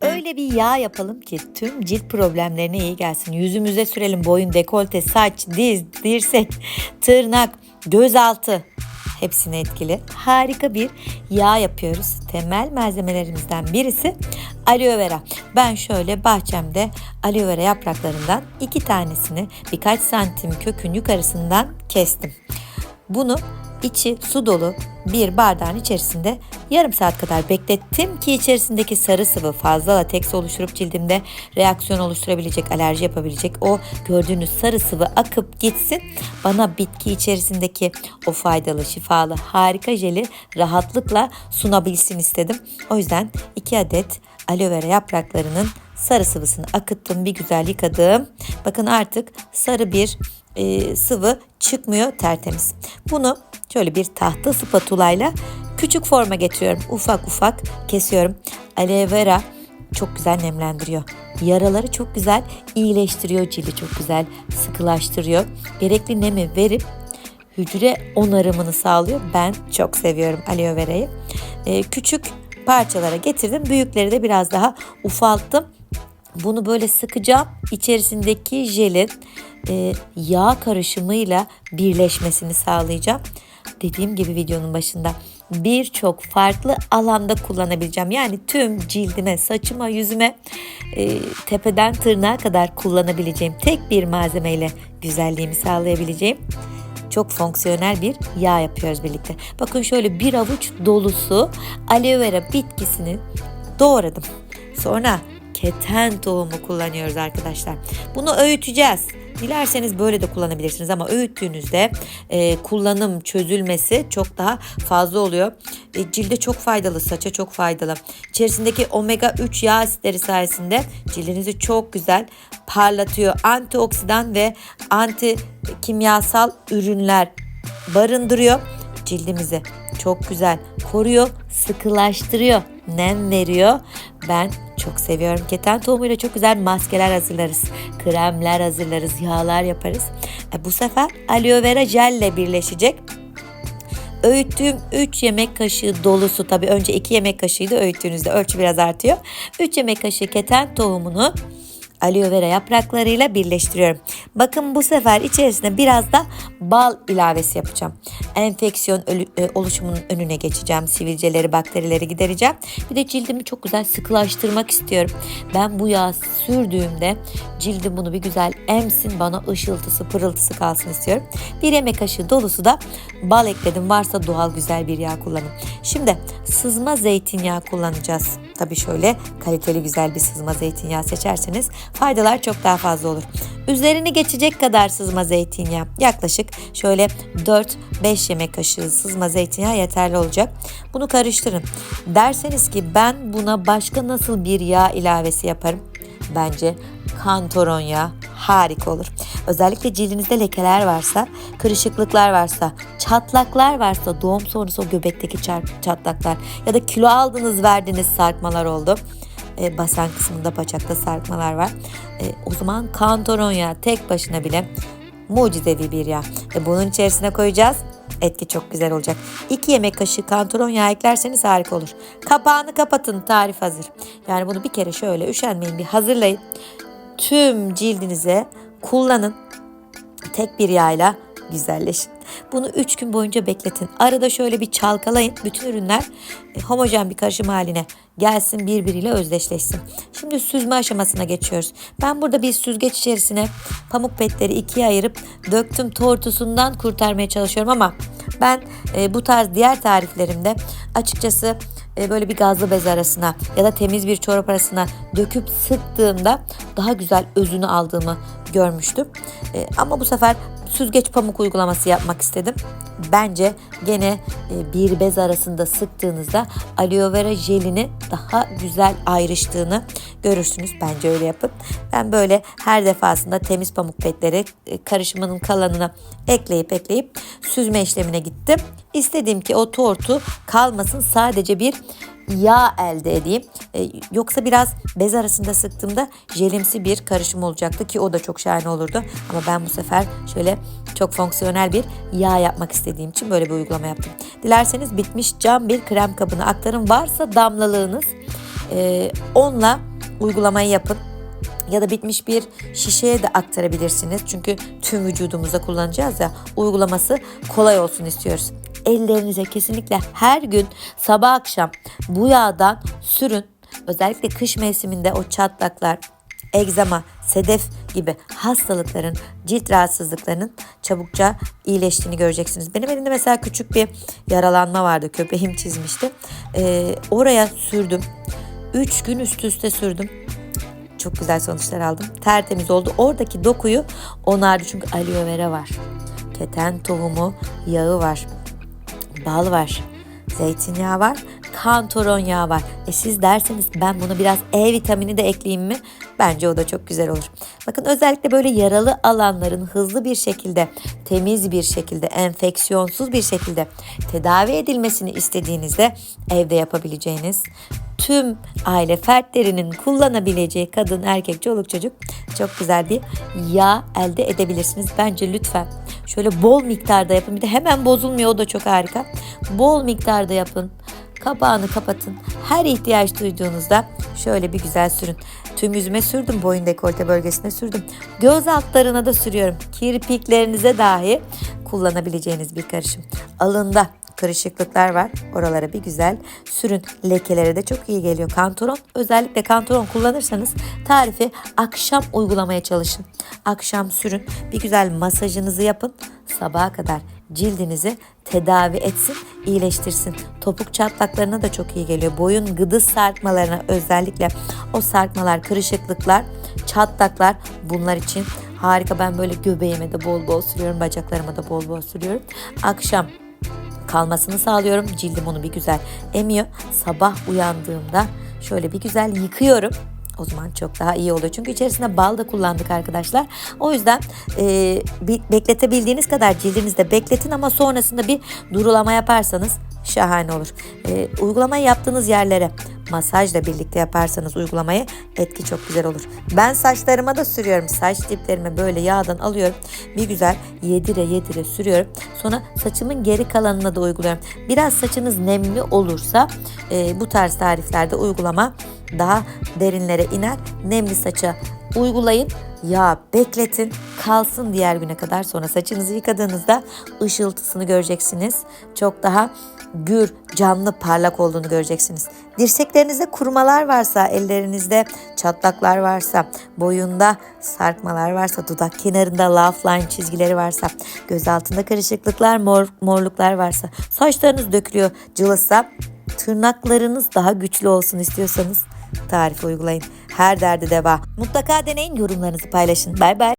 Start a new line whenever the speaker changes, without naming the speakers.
Öyle bir yağ yapalım ki tüm cilt problemlerine iyi gelsin. Yüzümüze sürelim, boyun, dekolte, saç, diz, dirsek, tırnak, gözaltı. Hepsine etkili. Harika bir yağ yapıyoruz. Temel malzemelerimizden birisi aloe vera. Ben şöyle bahçemde aloe vera yapraklarından 2 tanesini birkaç santim kökün yukarısından kestim. Bunu içi su dolu bir bardağın içerisinde yarım saat kadar beklettim ki içerisindeki sarı sıvı fazla lateks oluşturup cildimde reaksiyon oluşturabilecek, alerji yapabilecek o gördüğünüz sarı sıvı akıp gitsin. Bana bitki içerisindeki o faydalı, şifalı, harika jeli rahatlıkla sunabilsin istedim. O yüzden 2 adet aloe vera yapraklarının sarı sıvısını akıttım, bir güzel yıkadım. Bakın artık sarı bir sıvı çıkmıyor, tertemiz. Bunu şöyle bir tahta spatulayla küçük forma getiriyorum. Ufak ufak kesiyorum. Aloe vera çok güzel nemlendiriyor. Yaraları çok güzel iyileştiriyor. Cildi çok güzel sıkılaştırıyor. Gerekli nemi verip hücre onarımını sağlıyor. Ben çok seviyorum aloe verayı. Küçük parçalara getirdim. Büyükleri de biraz daha ufalttım. Bunu böyle sıkacağım. İçerisindeki jelin yağ karışımıyla birleşmesini sağlayacağım. Dediğim gibi videonun başında birçok farklı alanda kullanabileceğim. Yani tüm cildime, saçıma, yüzüme tepeden tırnağa kadar kullanabileceğim tek bir malzemeyle güzelliğimi sağlayabileceğim çok fonksiyonel bir yağ yapıyoruz birlikte. Bakın şöyle bir avuç dolusu aloe vera bitkisini doğradım. Sonra keten tohumu kullanıyoruz arkadaşlar. Bunu öğüteceğiz. Dilerseniz böyle de kullanabilirsiniz ama öğüttüğünüzde kullanım çözülmesi çok daha fazla oluyor. Cilde çok faydalı, saça çok faydalı. İçerisindeki omega 3 yağ asitleri sayesinde cildinizi çok güzel parlatıyor. Antioksidan ve anti kimyasal ürünler barındırıyor. Cildimizi çok güzel koruyor, sıkılaştırıyor, nem veriyor. Ben çok seviyorum. Keten tohumuyla çok güzel maskeler hazırlarız. Kremler hazırlarız, yağlar yaparız. Bu sefer aloe vera jelle birleşecek. Öğüttüğüm 3 yemek kaşığı dolusu, tabii önce 2 yemek kaşığıydı, öğüttüğünüzde ölçü biraz artıyor. 3 yemek kaşığı keten tohumunu aloe vera yapraklarıyla birleştiriyorum. Bakın bu sefer içerisine biraz da bal ilavesi yapacağım. Enfeksiyon oluşumunun önüne geçeceğim. Sivilceleri, bakterileri gidereceğim. Bir de cildimi çok güzel sıkılaştırmak istiyorum. Ben bu yağı sürdüğümde cildim bunu bir güzel emsin, bana ışıltısı, pırıltısı kalsın istiyorum. 1 yemek kaşığı dolusu da bal ekledim. Varsa doğal güzel bir yağ kullanın. Şimdi sızma zeytinyağı kullanacağız. Tabii şöyle kaliteli güzel bir sızma zeytinyağı seçerseniz faydalar çok daha fazla olur. Üzerini geçecek kadar sızma zeytinyağı, yaklaşık şöyle 4-5 yemek kaşığı sızma zeytinyağı yeterli olacak. Bunu karıştırın. Derseniz ki ben buna başka nasıl bir yağ ilavesi yaparım? Bence kantaron yağı harika olur. Özellikle cildinizde lekeler varsa, kırışıklıklar varsa, çatlaklar varsa, doğum sonrası o göbekteki çatlaklar ya da kilo aldınız verdiğiniz sarkmalar oldu. Basen kısmında, bacakta sarkmalar var. O zaman kantaron yağı tek başına bile mucizevi bir yağ. Bunun içerisine koyacağız. Etki çok güzel olacak. 2 yemek kaşığı kantaron yağı eklerseniz harika olur. Kapağını kapatın, tarif hazır. Yani bunu bir kere şöyle üşenmeyin bir hazırlayın. Tüm cildinize kullanın. Tek bir yağla güzelleşin. Bunu 3 gün boyunca bekletin. Arada şöyle bir çalkalayın. Bütün ürünler homojen bir karışım haline gelsin, birbiriyle özdeşleşsin. Şimdi süzme aşamasına geçiyoruz. Ben burada bir süzgeç içerisine pamuk petleri 2'ye ayırıp döktüm, tortusundan kurtarmaya çalışıyorum ama ben bu tarz diğer tariflerimde açıkçası böyle bir gazlı bez arasına ya da temiz bir çorap arasına döküp sıktığımda daha güzel özünü aldığımı görmüştüm. Ama bu sefer süzgeç pamuk uygulaması yapmak istedim. Bence gene bir bez arasında sıktığınızda aloe vera jelini daha güzel ayrıştığını görürsünüz. Bence öyle yapın. Ben böyle her defasında temiz pamuk petleri karışımının kalanına ekleyip süzme işlemine gittim. İstedim ki o tortu kalmasın, sadece bir yağ elde edeyim. Yoksa biraz bez arasında sıktığımda jelimsi bir karışım olacaktı ki o da çok şahane olurdu. Ama ben bu sefer şöyle çok fonksiyonel bir yağ yapmak istediğim için böyle bir uygulama yaptım. Dilerseniz bitmiş cam bir krem kabına aktarın. Varsa damlalığınız Onunla uygulamayı yapın. Ya da bitmiş bir şişeye de aktarabilirsiniz. Çünkü tüm vücudumuza kullanacağız ya, uygulaması kolay olsun istiyoruz. Ellerinize kesinlikle her gün sabah akşam bu yağdan sürün. Özellikle kış mevsiminde o çatlaklar, egzama, sedef gibi hastalıkların, cilt rahatsızlıklarının çabukça iyileştiğini göreceksiniz. Benim elimde mesela küçük bir yaralanma vardı. Köpeğim çizmişti. Oraya sürdüm. 3 gün üst üste sürdüm. Çok güzel sonuçlar aldım. Tertemiz oldu. Oradaki dokuyu onardı. Çünkü aloe vera var. Keten tohumu yağı var. Bal var. Zeytinyağı var. Kantaron yağı var. Siz derseniz ben bunu biraz E vitamini de ekleyeyim mi? Bence o da çok güzel olur. Bakın özellikle böyle yaralı alanların hızlı bir şekilde, temiz bir şekilde, enfeksiyonsuz bir şekilde tedavi edilmesini istediğinizde evde yapabileceğiniz, tüm aile fertlerinin kullanabileceği, kadın, erkek, çoluk, çocuk, çok güzel bir yağ elde edebilirsiniz. Bence lütfen şöyle bol miktarda yapın. Bir de hemen bozulmuyor, o da çok harika. Bol miktarda yapın. Kapağını kapatın. Her ihtiyaç duyduğunuzda şöyle bir güzel sürün. Tüm yüzüme sürdüm, boyun dekolte bölgesine sürdüm. Göz altlarına da sürüyorum. Kirpiklerinize dahi kullanabileceğiniz bir karışım. Alında kırışıklıklar var. Oralara bir güzel sürün. Lekelere de çok iyi geliyor. Kantaron, özellikle kantaron kullanırsanız tarifi akşam uygulamaya çalışın. Akşam sürün. Bir güzel masajınızı yapın. Sabaha kadar cildinizi tedavi etsin, iyileştirsin. Topuk çatlaklarına da çok iyi geliyor. Boyun gıdız sarkmalarına, özellikle o sarkmalar, kırışıklıklar, çatlaklar, bunlar için harika. Ben böyle göbeğime de bol bol sürüyorum, bacaklarıma da bol bol sürüyorum. Akşam kalmasını sağlıyorum. Cildim onu bir güzel emiyor. Sabah uyandığımda şöyle bir güzel yıkıyorum. O zaman çok daha iyi oluyor. Çünkü içerisinde bal da kullandık arkadaşlar. O yüzden bekletebildiğiniz kadar cildinizde bekletin ama sonrasında bir durulama yaparsanız şahane olur. Uygulamayı yaptığınız yerlere masajla birlikte yaparsanız uygulamayı, etki çok güzel olur. Ben saçlarıma da sürüyorum. Saç diplerime böyle yağdan alıyorum. Bir güzel yedire yedire sürüyorum. Sonra saçımın geri kalanına da uyguluyorum. Biraz saçınız nemli olursa bu tarz tariflerde uygulama daha derinlere iner. Nemli saça uygulayın. Yağ bekletin, kalsın diğer güne kadar. Sonra saçınızı yıkadığınızda ışıltısını göreceksiniz. Çok daha gür, canlı, parlak olduğunu göreceksiniz. Dirseklerinizde kurumalar varsa, ellerinizde çatlaklar varsa, boyunda sarkmalar varsa, dudak kenarında laugh line çizgileri varsa, göz altında karışıklıklar, morluklar varsa, saçlarınız dökülüyor, cılızsa, tırnaklarınız daha güçlü olsun istiyorsanız tarifi uygulayın. Her derde deva. Mutlaka deneyin, yorumlarınızı paylaşın. Bay bay.